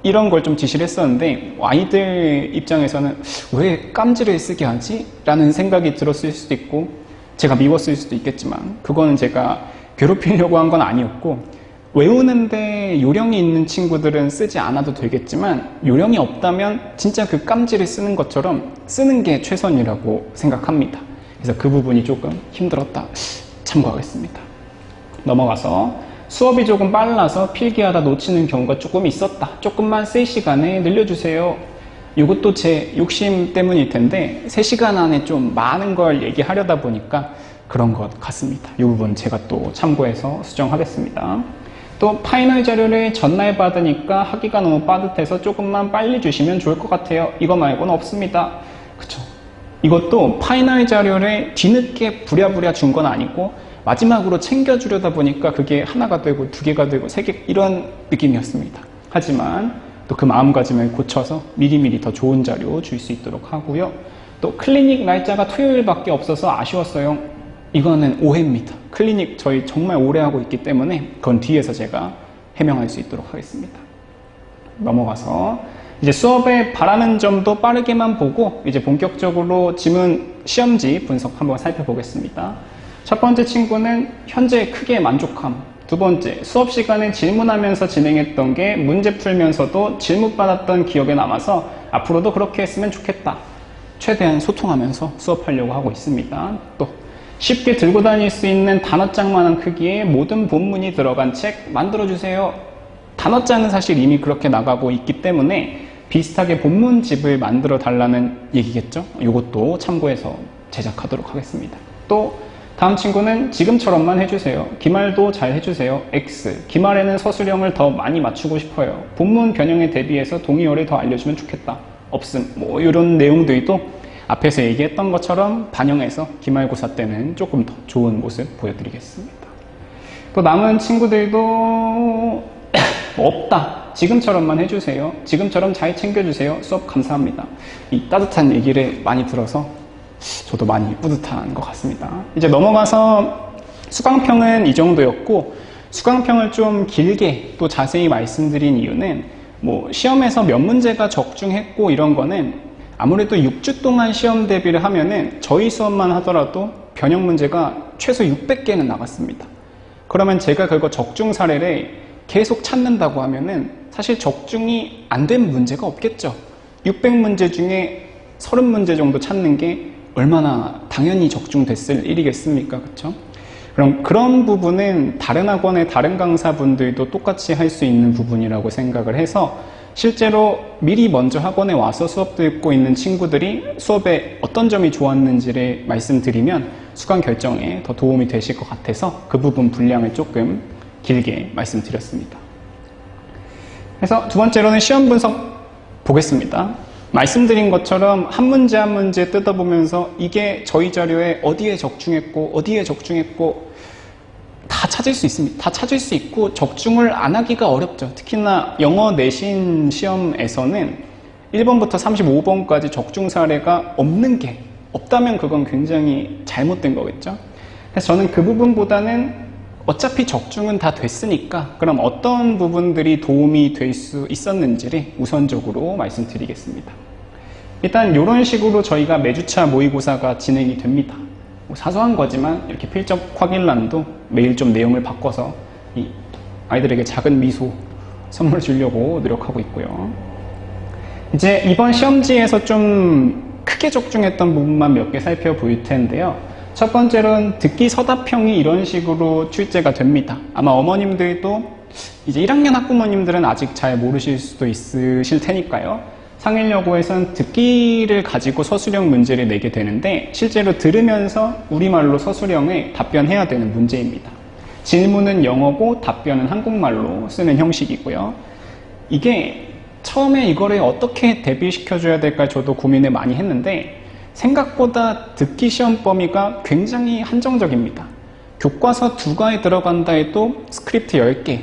이런 걸 좀 지시를 했었는데 아이들 입장에서는 왜 깜지를 쓰게 하지? 라는 생각이 들었을 수도 있고 제가 미웠을 수도 있겠지만 그거는 제가 괴롭히려고 한 건 아니었고 외우는데 요령이 있는 친구들은 쓰지 않아도 되겠지만 요령이 없다면 진짜 그 깜지를 쓰는 것처럼 쓰는 게 최선이라고 생각합니다. 그래서 그 부분이 조금 힘들었다. 참고하겠습니다. 넘어가서 수업이 조금 빨라서 필기하다 놓치는 경우가 조금 있었다. 조금만 쓸 시간에 늘려주세요. 이것도 제 욕심 때문일 텐데 3시간 안에 좀 많은 걸 얘기하려다 보니까 그런 것 같습니다. 이 부분 제가 또 참고해서 수정하겠습니다. 또 파이널 자료를 전날 받으니까 하기가 너무 빠듯해서 조금만 빨리 주시면 좋을 것 같아요. 이거 말고는 없습니다. 그쵸? 이것도 파이널 자료를 뒤늦게 부랴부랴 준 건 아니고 마지막으로 챙겨주려다 보니까 그게 하나가 되고 2개가 되고 3개 이런 느낌이었습니다. 하지만 또 그 마음가짐을 고쳐서 미리미리 더 좋은 자료 줄 수 있도록 하고요. 또 클리닉 날짜가 토요일밖에 없어서 아쉬웠어요. 이거는 오해입니다. 클리닉 저희 정말 오래 하고 있기 때문에 그건 뒤에서 제가 해명할 수 있도록 하겠습니다. 넘어가서 이제 수업에 바라는 점도 빠르게만 보고 이제 본격적으로 지문 시험지 분석 한번 살펴보겠습니다. 첫 번째 친구는 현재 크게 만족함. 두 번째, 수업 시간에 질문하면서 진행했던 게 문제 풀면서도 질문 받았던 기억에 남아서 앞으로도 그렇게 했으면 좋겠다. 최대한 소통하면서 수업하려고 하고 있습니다. 또 쉽게 들고 다닐 수 있는 단어장만한 크기의 모든 본문이 들어간 책 만들어주세요. 단어장은 사실 이미 그렇게 나가고 있기 때문에 비슷하게 본문집을 만들어 달라는 얘기겠죠. 이것도 참고해서 제작하도록 하겠습니다. 또 다음 친구는 지금처럼만 해주세요. 기말도 잘 해주세요. X. 기말에는 서술형을 더 많이 맞추고 싶어요. 본문 변형에 대비해서 동의어를 더 알려주면 좋겠다. 없음. 뭐 이런 내용들도 앞에서 얘기했던 것처럼 반영해서 기말고사 때는 조금 더 좋은 모습 보여드리겠습니다. 또 남은 친구들도 없다. 지금처럼만 해주세요. 지금처럼 잘 챙겨주세요. 수업 감사합니다. 이 따뜻한 얘기를 많이 들어서 저도 많이 뿌듯한 것 같습니다. 이제 넘어가서 수강평은 이 정도였고 수강평을 좀 길게 또 자세히 말씀드린 이유는 뭐 시험에서 몇 문제가 적중했고 이런 거는 아무래도 6주 동안 시험 대비를 하면은 저희 수업만 하더라도 변형 문제가 최소 600개는 나갔습니다. 그러면 제가 그거 적중 사례를 계속 찾는다고 하면은 사실 적중이 안 된 문제가 없겠죠. 600문제 중에 30문제 정도 찾는 게 얼마나 당연히 적중됐을 일이겠습니까? 그쵸? 그럼 그런 부분은 다른 학원의 다른 강사분들도 똑같이 할 수 있는 부분이라고 생각을 해서 실제로 미리 먼저 학원에 와서 수업 듣고 있는 친구들이 수업에 어떤 점이 좋았는지를 말씀드리면 수강 결정에 더 도움이 되실 것 같아서 그 부분 분량을 조금 길게 말씀드렸습니다. 그래서 두 번째로는 시험 분석 보겠습니다. 말씀드린 것처럼 한 문제 한 문제 뜯어보면서 이게 저희 자료에 어디에 적중했고 어디에 적중했고 다 찾을 수 있습니다. 다 찾을 수 있고 적중을 안 하기가 어렵죠. 특히나 영어 내신 시험에서는 1번부터 35번까지 적중 사례가 없는 게 없다면 그건 굉장히 잘못된 거겠죠. 그래서 저는 그 부분보다는 어차피 적중은 다 됐으니까 그럼 어떤 부분들이 도움이 될 수 있었는지를 우선적으로 말씀드리겠습니다. 일단 이런 식으로 저희가 매주차 모의고사가 진행이 됩니다. 뭐 사소한 거지만 이렇게 필적 확인란도 매일 좀 내용을 바꿔서 이 아이들에게 작은 미소 선물 주려고 노력하고 있고요. 이제 이번 시험지에서 좀 크게 적중했던 부분만 몇 개 살펴볼 텐데요. 첫 번째로는 듣기 서답형이 이런 식으로 출제가 됩니다. 아마 어머님들도 이제 1학년 학부모님들은 아직 잘 모르실 수도 있으실 테니까요. 상일여고에선 듣기를 가지고 서술형 문제를 내게 되는데 실제로 들으면서 우리말로 서술형에 답변해야 되는 문제입니다. 질문은 영어고 답변은 한국말로 쓰는 형식이고요. 이게 처음에 이거를 어떻게 대비시켜줘야 될까 저도 고민을 많이 했는데 생각보다 듣기 시험 범위가 굉장히 한정적입니다. 교과서 2과에 들어간다 해도 스크립트 10개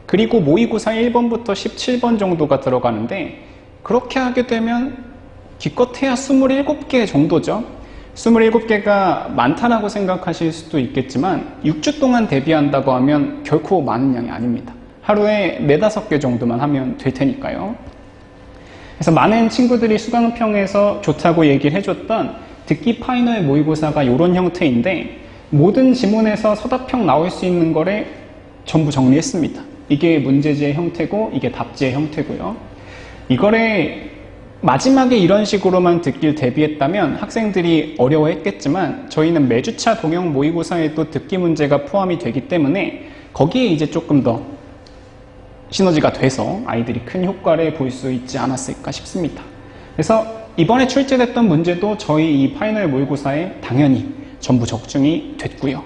그리고 모의고사 1번부터 17번 정도가 들어가는데 그렇게 하게 되면 기껏해야 27개 정도죠. 27개가 많다라고 생각하실 수도 있겠지만 6주 동안 대비한다고 하면 결코 많은 양이 아닙니다. 하루에 4, 5개 정도만 하면 될 테니까요. 그래서 많은 친구들이 수강평에서 좋다고 얘기를 해줬던 듣기 파이널 모의고사가 이런 형태인데 모든 지문에서 서답형 나올 수 있는 거를 전부 정리했습니다. 이게 문제지의 형태고 이게 답지의 형태고요. 이거를 마지막에 이런 식으로만 듣기를 대비했다면 학생들이 어려워했겠지만 저희는 매주차 동형 모의고사에도 듣기 문제가 포함이 되기 때문에 거기에 이제 조금 더 시너지가 돼서 아이들이 큰 효과를 볼 수 있지 않았을까 싶습니다. 그래서 이번에 출제됐던 문제도 저희 이 파이널 모의고사에 당연히 전부 적중이 됐고요.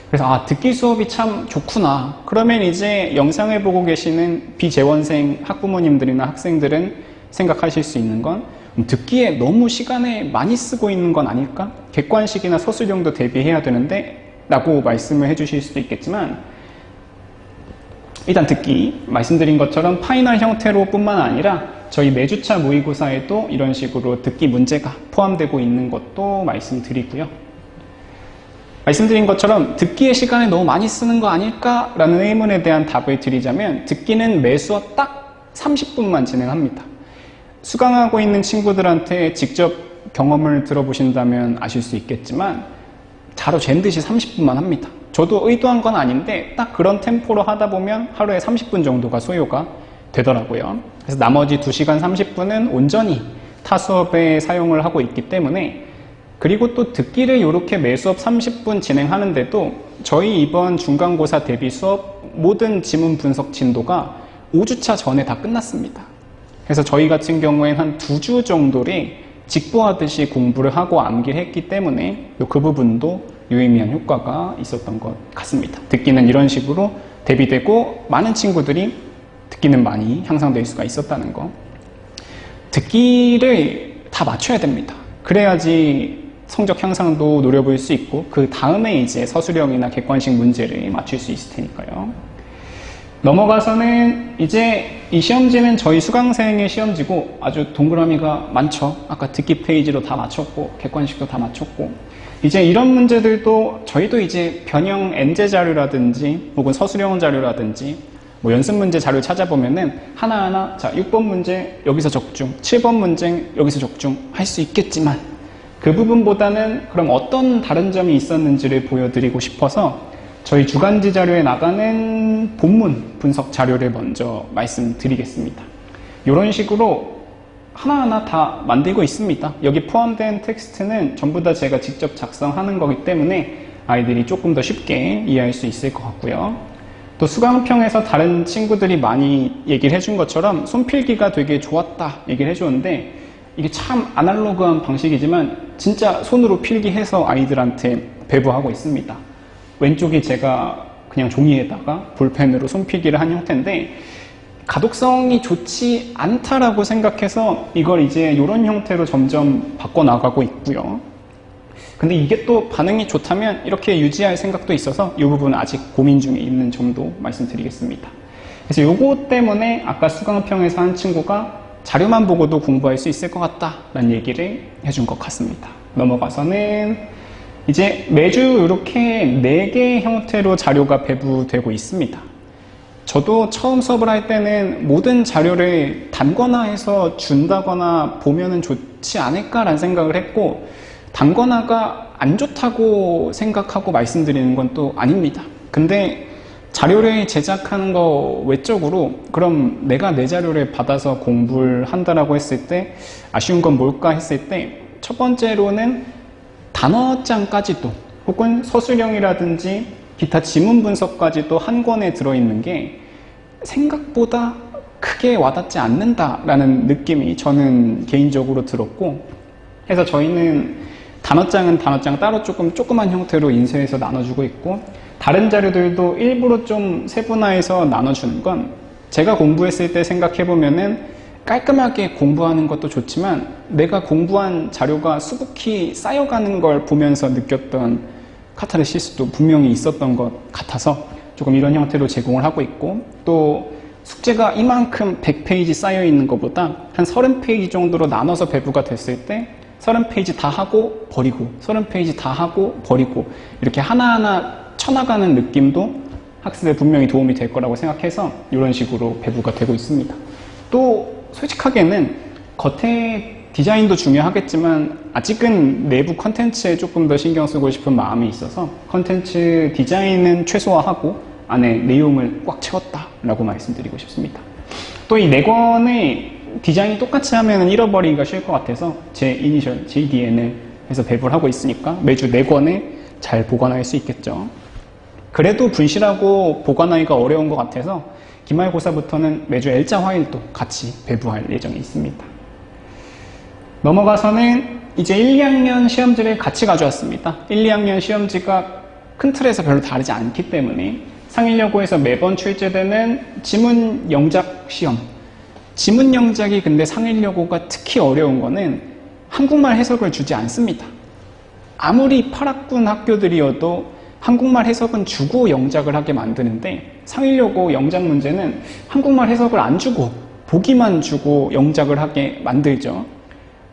그래서 듣기 수업이 참 좋구나. 그러면 이제 영상을 보고 계시는 비재원생 학부모님들이나 학생들은 생각하실 수 있는 건 듣기에 너무 시간을 많이 쓰고 있는 건 아닐까? 객관식이나 서술형도 대비해야 되는데 라고 말씀을 해주실 수도 있겠지만 일단 듣기, 말씀드린 것처럼 파이널 형태로 뿐만 아니라 저희 매주차 모의고사에도 이런 식으로 듣기 문제가 포함되고 있는 것도 말씀드리고요. 말씀드린 것처럼 듣기에 시간을 너무 많이 쓰는 거 아닐까라는 의문에 대한 답을 드리자면 듣기는 매 수업 딱 30분만 진행합니다. 수강하고 있는 친구들한테 직접 경험을 들어보신다면 아실 수 있겠지만 자로 잰 듯이 30분만 합니다. 저도 의도한 건 아닌데 딱 그런 템포로 하다 보면 하루에 30분 정도가 소요가 되더라고요. 그래서 나머지 2시간 30분은 온전히 타 수업에 사용을 하고 있기 때문에 그리고 또 듣기를 이렇게 매 수업 30분 진행하는데도 저희 이번 중간고사 대비 수업 모든 지문 분석 진도가 5주차 전에 다 끝났습니다. 그래서 저희 같은 경우엔 한 2주 정도를 직보하듯이 공부를 하고 암기를 했기 때문에 그 부분도 유의미한 효과가 있었던 것 같습니다. 듣기는 이런 식으로 대비되고 많은 친구들이 듣기는 많이 향상될 수가 있었다는 거. 듣기를 다 맞춰야 됩니다. 그래야지 성적 향상도 노려볼 수 있고 그 다음에 이제 서술형이나 객관식 문제를 맞출 수 있을 테니까요. 넘어가서는 이제 이 시험지는 저희 수강생의 시험지고 아주 동그라미가 많죠. 아까 듣기 페이지로 다 맞췄고 객관식도 다 맞췄고 이제 이런 문제들도 저희도 이제 변형 N제 자료라든지 혹은 서술형 자료라든지 뭐 연습 문제 자료 찾아보면은 하나하나 자 6번 문제 여기서 적중, 7번 문제 여기서 적중 할 수 있겠지만 그 부분보다는 그럼 어떤 다른 점이 있었는지를 보여드리고 싶어서 저희 주간지 자료에 나가는 본문 분석 자료를 먼저 말씀드리겠습니다. 이런 식으로 하나하나 다 만들고 있습니다. 여기 포함된 텍스트는 전부 다 제가 직접 작성하는 거기 때문에 아이들이 조금 더 쉽게 이해할 수 있을 것 같고요. 또 수강평에서 다른 친구들이 많이 얘기를 해준 것처럼 손필기가 되게 좋았다 얘기를 해줬는데 이게 참 아날로그한 방식이지만 진짜 손으로 필기해서 아이들한테 배부하고 있습니다. 왼쪽이 제가 그냥 종이에다가 볼펜으로 손필기를 한 형태인데 가독성이 좋지 않다라고 생각해서 이걸 이제 이런 형태로 점점 바꿔나가고 있고요. 근데 이게 또 반응이 좋다면 이렇게 유지할 생각도 있어서 이 부분은 아직 고민 중에 있는 점도 말씀드리겠습니다. 그래서 요거 때문에 아까 수강평에서 한 친구가 자료만 보고도 공부할 수 있을 것 같다라는 얘기를 해준 것 같습니다. 넘어가서는 이제 매주 이렇게 4개 형태로 자료가 배부되고 있습니다. 저도 처음 수업을 할 때는 모든 자료를 단권화해서 준다거나 보면은 좋지 않을까라는 생각을 했고 단권화가 안 좋다고 생각하고 말씀드리는 건 또 아닙니다. 근데 자료를 제작하는 거 외적으로 그럼 내가 내 자료를 받아서 공부를 한다라고 했을 때 아쉬운 건 뭘까 했을 때 첫 번째로는 단어장까지도 혹은 서술형이라든지 기타 지문 분석까지도 한 권에 들어있는 게 생각보다 크게 와닿지 않는다라는 느낌이 저는 개인적으로 들었고 그래서 저희는 단어장은 단어장 따로 조그만 형태로 인쇄해서 나눠주고 있고 다른 자료들도 일부러 좀 세분화해서 나눠주는 건 제가 공부했을 때 생각해보면은 깔끔하게 공부하는 것도 좋지만 내가 공부한 자료가 수북히 쌓여가는 걸 보면서 느꼈던 카타르시스도 분명히 있었던 것 같아서 조금 이런 형태로 제공을 하고 있고 또 숙제가 이만큼 100페이지 쌓여 있는 것보다 한 30페이지 정도로 나눠서 배부가 됐을 때 30페이지 다 하고 버리고 30페이지 다 하고 버리고 이렇게 하나하나 쳐나가는 느낌도 학습에 분명히 도움이 될 거라고 생각해서 이런 식으로 배부가 되고 있습니다. 또 솔직하게는 겉에 디자인도 중요하겠지만 아직은 내부 컨텐츠에 조금 더 신경 쓰고 싶은 마음이 있어서 컨텐츠 디자인은 최소화하고 안에 내용을 꽉 채웠다라고 말씀드리고 싶습니다. 또 이 4권의 디자인이 똑같이 하면 잃어버리기가 쉬울 것 같아서 제 이니셜 JDN을 해서 배부를 하고 있으니까 매주 4권에 잘 보관할 수 있겠죠. 그래도 분실하고 보관하기가 어려운 것 같아서 기말고사부터는 매주 L자 화일도 같이 배부할 예정이 있습니다. 넘어가서는 이제 1, 2학년 시험지를 같이 가져왔습니다. 1, 2학년 시험지가 큰 틀에서 별로 다르지 않기 때문에 상일여고에서 매번 출제되는 지문 영작 시험. 지문 영작이 근데 상일여고가 특히 어려운 거는 한국말 해석을 주지 않습니다. 아무리 8학군 학교들이어도 한국말 해석은 주고 영작을 하게 만드는데 상일여고 영작 문제는 한국말 해석을 안 주고 보기만 주고 영작을 하게 만들죠.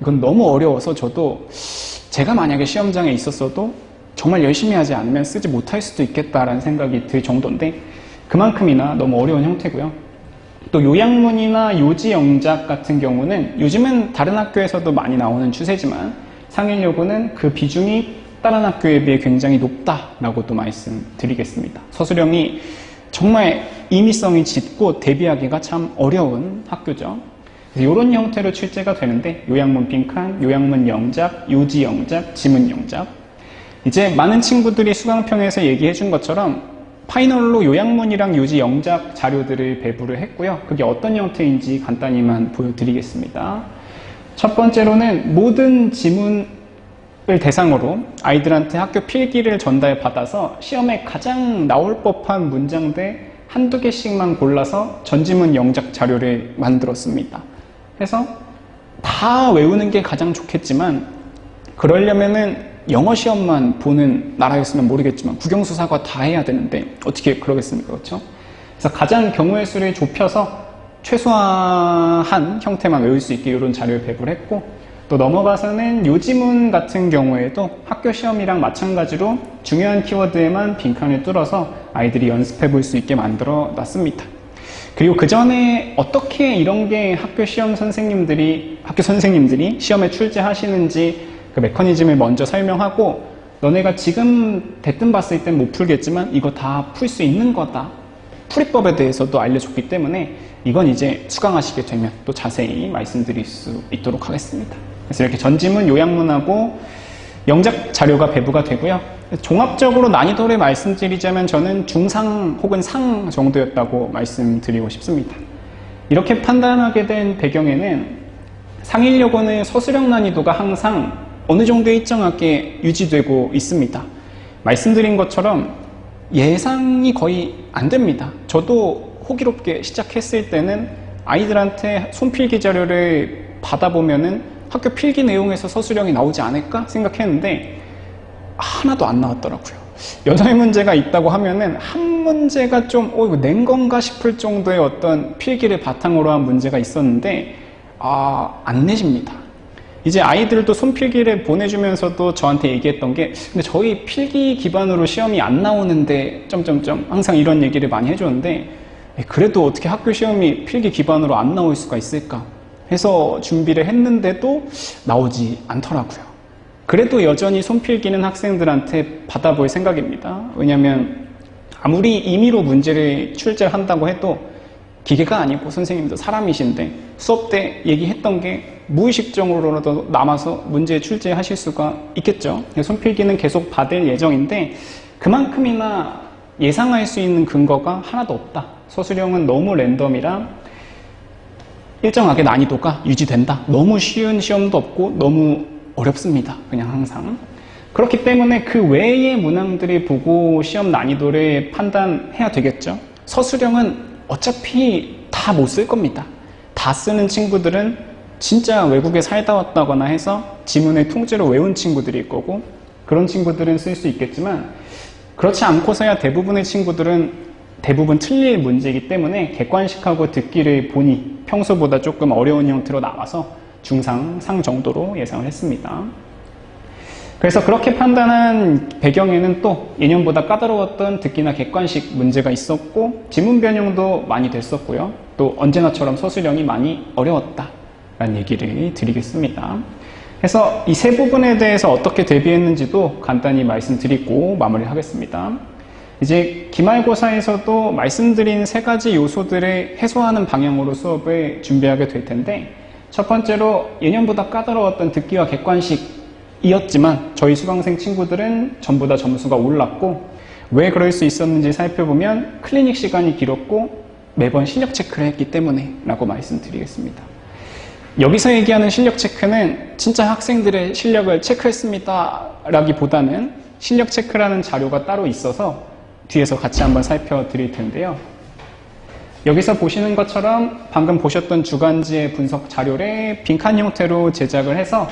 이건 너무 어려워서 저도 제가 만약에 시험장에 있었어도 정말 열심히 하지 않으면 쓰지 못할 수도 있겠다라는 생각이 들 정도인데 그만큼이나 너무 어려운 형태고요. 또 요약문이나 요지 영작 같은 경우는 요즘은 다른 학교에서도 많이 나오는 추세지만 상일여고는 그 비중이 다른 학교에 비해 굉장히 높다라고도 말씀드리겠습니다. 서술형이 정말 임의성이 짙고 대비하기가 참 어려운 학교죠. 이런 형태로 출제가 되는데 요약문 빈칸, 요약문 영작, 요지 영작, 지문 영작. 이제 많은 친구들이 수강평에서 얘기해 준 것처럼 파이널로 요약문이랑 요지 영작 자료들을 배부를 했고요. 그게 어떤 형태인지 간단히만 보여드리겠습니다. 첫 번째로는 모든 지문을 대상으로 아이들한테 학교 필기를 전달받아서 시험에 가장 나올 법한 문장들 한두 개씩만 골라서 전지문 영작 자료를 만들었습니다. 그래서 다 외우는 게 가장 좋겠지만 그러려면은 영어 시험만 보는 나라였으면 모르겠지만 국영수사과 다 해야 되는데 어떻게 그러겠습니까? 그렇죠? 그래서 가장 경우의 수를 좁혀서 최소한 형태만 외울 수 있게 이런 자료를 배부를 했고 또 넘어가서는 요지문 같은 경우에도 학교 시험이랑 마찬가지로 중요한 키워드에만 빈칸을 뚫어서 아이들이 연습해 볼 수 있게 만들어 놨습니다. 그리고 그 전에 어떻게 이런 게 학교 선생님들이 시험에 출제하시는지 그 메커니즘을 먼저 설명하고 너네가 지금 대뜸 봤을 땐 못 풀겠지만 이거 다 풀 수 있는 거다. 풀이법에 대해서도 알려줬기 때문에 이건 이제 수강하시게 되면 또 자세히 말씀드릴 수 있도록 하겠습니다. 그래서 이렇게 전지문, 요약문하고 영작 자료가 배부가 되고요. 종합적으로 난이도를 말씀드리자면 저는 중상 혹은 상 정도였다고 말씀드리고 싶습니다. 이렇게 판단하게 된 배경에는 상일여고는 서술형 난이도가 항상 어느 정도 일정하게 유지되고 있습니다. 말씀드린 것처럼 예상이 거의 안 됩니다. 저도 호기롭게 시작했을 때는 아이들한테 손필기 자료를 받아보면은 학교 필기 내용에서 서술형이 나오지 않을까 생각했는데 하나도 안 나왔더라고요. 8 문제가 있다고 하면은 한 문제가 좀 이거 낸 건가 싶을 정도의 어떤 필기를 바탕으로 한 문제가 있었는데 안 내십니다. 이제 아이들도 손필기를 보내주면서도 저한테 얘기했던 게 근데 저희 필기 기반으로 시험이 안 나오는데 항상 이런 얘기를 많이 해줬는데 그래도 어떻게 학교 시험이 필기 기반으로 안 나올 수가 있을까 해서 준비를 했는데도 나오지 않더라고요. 그래도 여전히 손필기는 학생들한테 받아볼 생각입니다. 왜냐하면 아무리 임의로 문제를 출제를 한다고 해도 기계가 아니고 선생님도 사람이신데 수업 때 얘기했던 게 무의식적으로라도 남아서 문제 출제하실 수가 있겠죠. 손필기는 계속 받을 예정인데 그만큼이나 예상할 수 있는 근거가 하나도 없다. 서술형은 너무 랜덤이라 일정하게 난이도가 유지된다. 너무 쉬운 시험도 없고 너무 어렵습니다. 그냥 항상. 그렇기 때문에 그 외의 문항들을 보고 시험 난이도를 판단해야 되겠죠. 서술형은 어차피 다 못 쓸 겁니다. 다 쓰는 친구들은 진짜 외국에 살다 왔다거나 해서 지문의 통째로 외운 친구들일 거고 그런 친구들은 쓸 수 있겠지만 그렇지 않고서야 대부분의 친구들은 대부분 틀릴 문제이기 때문에 객관식하고 듣기를 보니 평소보다 조금 어려운 형태로 나와서 중상, 상 정도로 예상을 했습니다. 그래서 그렇게 판단한 배경에는 또 예년보다 까다로웠던 듣기나 객관식 문제가 있었고 지문 변형도 많이 됐었고요. 또 언제나처럼 서술형이 많이 어려웠다라는 얘기를 드리겠습니다. 그래서 이 세 부분에 대해서 어떻게 대비했는지도 간단히 말씀드리고 마무리하겠습니다. 이제 기말고사에서도 말씀드린 세 가지 요소들을 해소하는 방향으로 수업을 준비하게 될 텐데, 첫 번째로 예년보다 까다로웠던 듣기와 객관식이었지만 저희 수강생 친구들은 전부 다 점수가 올랐고, 왜 그럴 수 있었는지 살펴보면 클리닉 시간이 길었고 매번 실력 체크를 했기 때문에 라고 말씀드리겠습니다. 여기서 얘기하는 실력 체크는 진짜 학생들의 실력을 체크했습니다 라기보다는 실력 체크라는 자료가 따로 있어서 뒤에서 같이 한번 살펴드릴 텐데요. 여기서 보시는 것처럼 방금 보셨던 주간지의 분석 자료를 빈칸 형태로 제작을 해서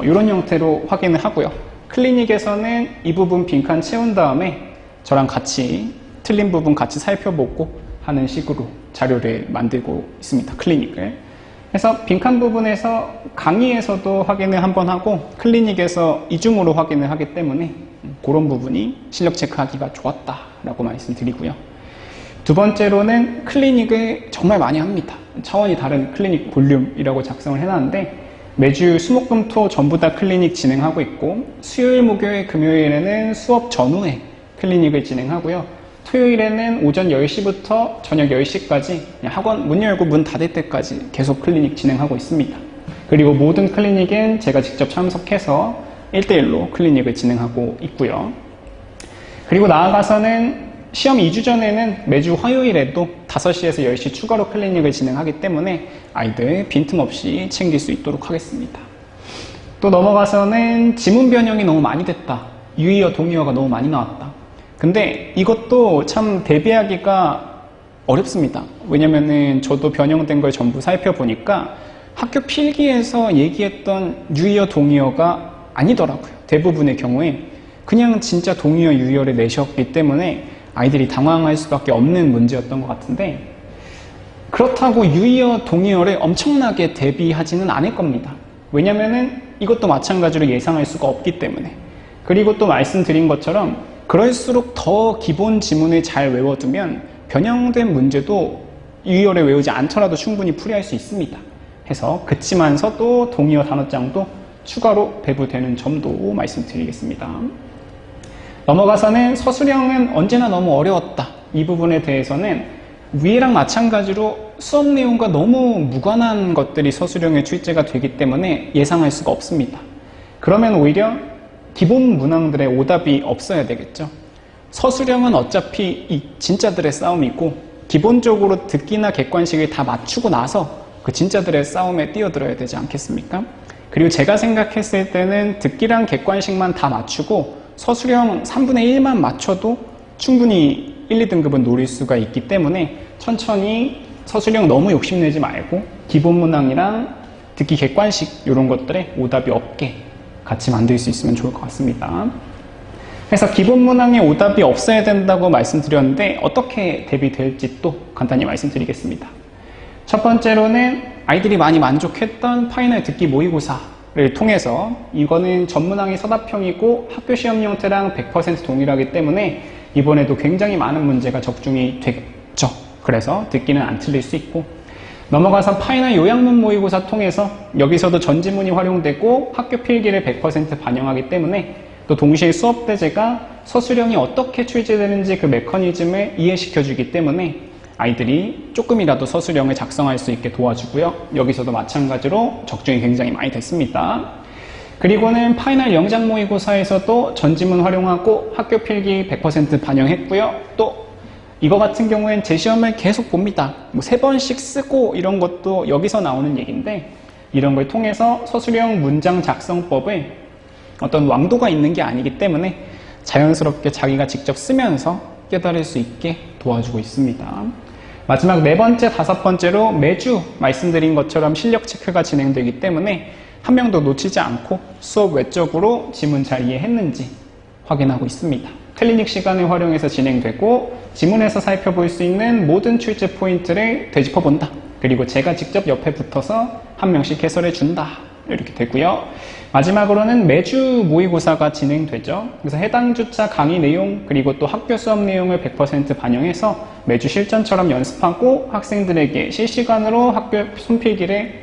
이런 형태로 확인을 하고요. 클리닉에서는 이 부분 빈칸 채운 다음에 저랑 같이 틀린 부분 같이 살펴보고 하는 식으로 자료를 만들고 있습니다. 클리닉을. 그래서 빈칸 부분에서 강의에서도 확인을 한번 하고 클리닉에서 이중으로 확인을 하기 때문에 그런 부분이 실력 체크하기가 좋았다라고 말씀드리고요. 두 번째로는 클리닉을 정말 많이 합니다. 차원이 다른 클리닉 볼륨이라고 작성을 해놨는데 매주 수목금토 전부 다 클리닉 진행하고 있고 수요일, 목요일, 금요일에는 수업 전후에 클리닉을 진행하고요. 토요일에는 오전 10시부터 저녁 10시까지 학원 문 열고 문 닫을 때까지 계속 클리닉 진행하고 있습니다. 그리고 모든 클리닉엔 제가 직접 참석해서 1대1로 클리닉을 진행하고 있고요. 그리고 나아가서는 시험 2주 전에는 매주 화요일에도 5시에서 10시 추가로 클리닉을 진행하기 때문에 아이들 빈틈없이 챙길 수 있도록 하겠습니다. 또 넘어가서는 지문 변형이 너무 많이 됐다. 유의어, 동의어가 너무 많이 나왔다. 근데 이것도 참 대비하기가 어렵습니다. 왜냐면은 저도 변형된 걸 전부 살펴보니까 학교 필기에서 얘기했던 유의어, 동의어가 아니더라고요. 대부분의 경우에 그냥 진짜 동의어, 유의어를 내셨기 때문에 아이들이 당황할 수밖에 없는 문제였던 것 같은데, 그렇다고 유의어, 동의어를 엄청나게 대비하지는 않을 겁니다. 왜냐면은 이것도 마찬가지로 예상할 수가 없기 때문에. 그리고 또 말씀드린 것처럼 그럴수록 더 기본 지문을 잘 외워두면 변형된 문제도 유의어를 외우지 않더라도 충분히 풀이할 수 있습니다. 해서 그치만서도 동의어 단어장도 추가로 배부되는 점도 말씀드리겠습니다. 넘어가서는 서술형은 언제나 너무 어려웠다. 이 부분에 대해서는 위랑 마찬가지로 수업 내용과 너무 무관한 것들이 서술형의 출제가 되기 때문에 예상할 수가 없습니다. 그러면 오히려 기본 문항들의 오답이 없어야 되겠죠. 서술형은 어차피 이 진짜들의 싸움이고 기본적으로 듣기나 객관식을 다 맞추고 나서 그 진짜들의 싸움에 뛰어들어야 되지 않겠습니까? 그리고 제가 생각했을 때는 듣기랑 객관식만 다 맞추고 서술형 3분의 1만 맞춰도 충분히 1, 2등급은 노릴 수가 있기 때문에 천천히 서술형 너무 욕심내지 말고 기본 문항이랑 듣기 객관식 이런 것들에 오답이 없게 같이 만들 수 있으면 좋을 것 같습니다. 그래서 기본 문항에 오답이 없어야 된다고 말씀드렸는데 어떻게 대비될지 또 간단히 말씀드리겠습니다. 첫 번째로는 아이들이 많이 만족했던 파이널 듣기 모의고사를 통해서, 이거는 전문항이 서답형이고 학교 시험 형태랑 100% 동일하기 때문에 이번에도 굉장히 많은 문제가 적중이 되겠죠. 그래서 듣기는 안 틀릴 수 있고, 넘어가서 파이널 요약문 모의고사 통해서 여기서도 전지문이 활용되고 학교 필기를 100% 반영하기 때문에 또 동시에 수업 때 제가 서술형이 어떻게 출제되는지 그 메커니즘을 이해시켜주기 때문에 아이들이 조금이라도 서술형을 작성할 수 있게 도와주고요. 여기서도 마찬가지로 적중이 굉장히 많이 됐습니다. 그리고는 파이널 영작 모의고사에서도 전지문 활용하고 학교 필기 100% 반영했고요. 또 이거 같은 경우엔 제 시험을 계속 봅니다. 뭐 3번씩 쓰고 이런 것도 여기서 나오는 얘기인데, 이런 걸 통해서 서술형 문장 작성법을 어떤 왕도가 있는 게 아니기 때문에 자연스럽게 자기가 직접 쓰면서 깨달을 수 있게 도와주고 있습니다. 마지막 4번째, 5번째로 매주 말씀드린 것처럼 실력 체크가 진행되기 때문에 한 명도 놓치지 않고 수업 외적으로 지문 잘 이해했는지 확인하고 있습니다. 클리닉 시간을 활용해서 진행되고 지문에서 살펴볼 수 있는 모든 출제 포인트를 되짚어본다. 그리고 제가 직접 옆에 붙어서 한 명씩 해설해 준다. 이렇게 되고요. 마지막으로는 매주 모의고사가 진행되죠. 그래서 해당 주차 강의 내용 그리고 또 학교 수업 내용을 100% 반영해서 매주 실전처럼 연습하고 학생들에게 실시간으로 학교 손필기를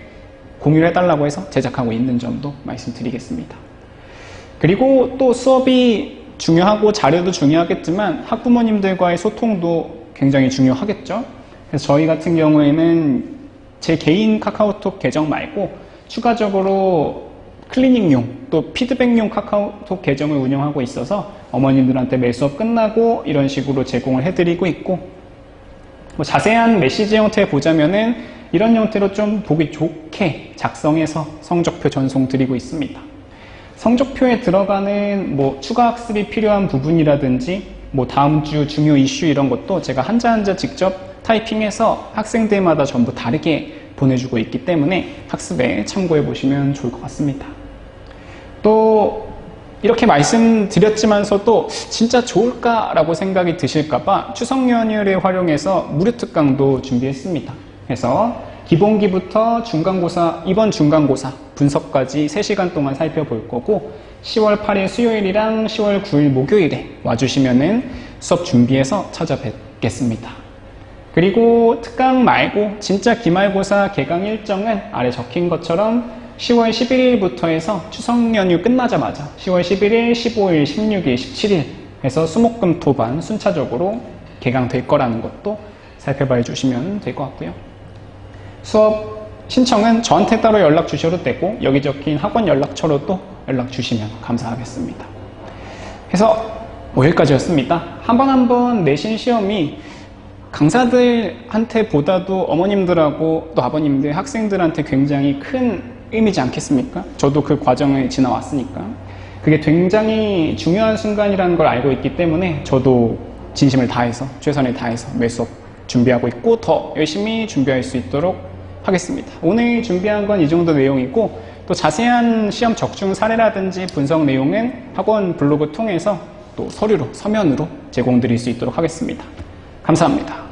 공유를 해달라고 해서 제작하고 있는 점도 말씀드리겠습니다. 그리고 또 수업이 중요하고 자료도 중요하겠지만 학부모님들과의 소통도 굉장히 중요하겠죠. 그래서 저희 같은 경우에는 제 개인 카카오톡 계정 말고 추가적으로 클리닝용 또 피드백용 카카오톡 계정을 운영하고 있어서 어머님들한테 매 수업 끝나고 이런 식으로 제공을 해드리고 있고, 뭐 자세한 메시지 형태 보자면은 이런 형태로 좀 보기 좋게 작성해서 성적표 전송 드리고 있습니다. 성적표에 들어가는 뭐 추가 학습이 필요한 부분이라든지 뭐 다음 주 중요 이슈 이런 것도 제가 한자 한자 직접 타이핑해서 학생들마다 전부 다르게 보내주고 있기 때문에 학습에 참고해 보시면 좋을 것 같습니다. 또 이렇게 말씀드렸지만서도 진짜 좋을까라고 생각이 드실까봐 추석 연휴를 활용해서 무료 특강도 준비했습니다. 그래서 기본기부터 중간고사, 이번 중간고사 분석까지 3시간 동안 살펴볼 거고 10월 8일 수요일이랑 10월 9일 목요일에 와주시면은 수업 준비해서 찾아뵙겠습니다. 그리고 특강 말고 진짜 기말고사 개강 일정은 아래 적힌 것처럼 10월 11일부터 해서 추석 연휴 끝나자마자 10월 11일, 15일, 16일, 17일 해서 수목금토반 순차적으로 개강될 거라는 것도 살펴봐 주시면 될 것 같고요. 수업 신청은 저한테 따로 연락 주셔도 되고 여기 적힌 학원 연락처로도 연락 주시면 감사하겠습니다. 그래서 여기까지였습니다. 한 번 한 번 내신 시험이 강사들한테 보다도 어머님들하고 또 아버님들, 학생들한테 굉장히 큰 의미지 않겠습니까? 저도 그 과정을 지나왔으니까. 그게 굉장히 중요한 순간이라는 걸 알고 있기 때문에 저도 진심을 다해서, 최선을 다해서 매 수업 준비하고 있고 더 열심히 준비할 수 있도록 하겠습니다. 오늘 준비한 건 이 정도 내용이고 또 자세한 시험 적중 사례라든지 분석 내용은 학원 블로그 통해서 또 서류로, 서면으로 제공드릴 수 있도록 하겠습니다. 감사합니다.